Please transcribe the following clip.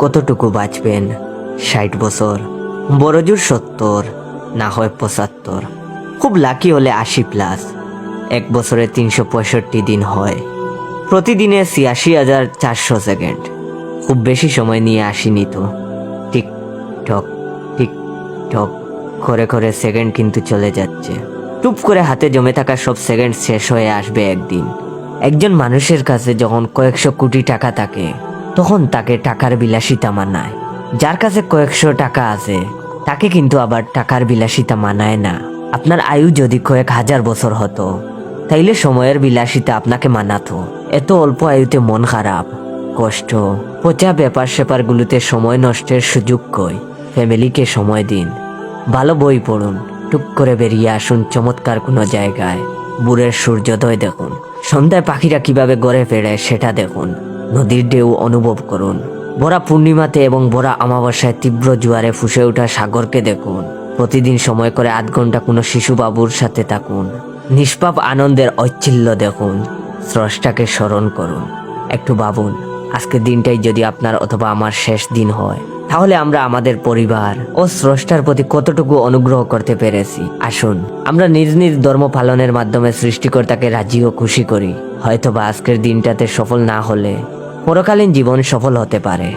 কতটুকু বাঁচবেন? 60 বছর, বড়জোর 70, না হয় 75, খুব লাকি হলে 80+। এক বছরে 365 দিন হয়, প্রতিদিনে 86,400 সেকেন্ড। খুব বেশি সময় নিয়ে আসিনি তো। টিক টক টিক টক করে করে সেকেন্ড কিন্তু চলে যাচ্ছে। টুপ করে হাতে জমে থাকা সব সেকেন্ড শেষ হয়ে আসবে একদিন। একজন মানুষের কাছে যখন কয়েকশো কোটি টাকা থাকে, তখন তাকে টাকার বিলাসিতা মানায়। যার কাছে কয়েকশো টাকা আছে, তাকে কিন্তু আবার টাকার বিলাসিতা মানায় না। আপনার আয়ু যদি কয়েক হাজার বছর হতো, তাইলে সময়ের বিলাসিতা আপনাকে মানাতো। এত অল্প আয়ুতে মন খারাপ, কষ্ট, পচা ব্যাপার স্যাপারগুলোতে সময় নষ্টের সুযোগ কই? ফ্যামিলিকে সময় দিন, ভালো বই পড়ুন, টুক করে বেরিয়ে আসুন চমৎকার কোনো জায়গায়। ভোরের সূর্যোদয় দেখুন, সন্ধ্যায় পাখিরা কিভাবে গড়ে ফেরে সেটা দেখুন। নদীর ঢেউ অনুভব করুন। ভরা পূর্ণিমাতে এবং ভরা অমাবস্যায় তীব্র জোয়ারে ফুসে ওঠা সাগরকে দেখুন। প্রতিদিন সময় করে 8 ঘন্টা কোনো শিশু বাবুর সাথে থাকুন। নিষ্পাপ আনন্দের ঐচ্ছিল্য দেখুন। স্রষ্টাকে স্মরণ করুন। একটু ভাবুন, আজকের দিনটাই যদি আপনার অথবা আমার শেষ দিন হয়, তাহলে আমরা আমাদের পরিবার ও স্রষ্টার প্রতি কতটুকু অনুগ্রহ করতে পেরেছি। আসুন আমরা নিজ নিজ ধর্ম পালনের মাধ্যমে সৃষ্টিকর্তাকে রাজি ও খুশি করি। হয়তোবা আজকের দিনটাতে সফল না হলে পরকালীন জীবন সফল হতে পারে।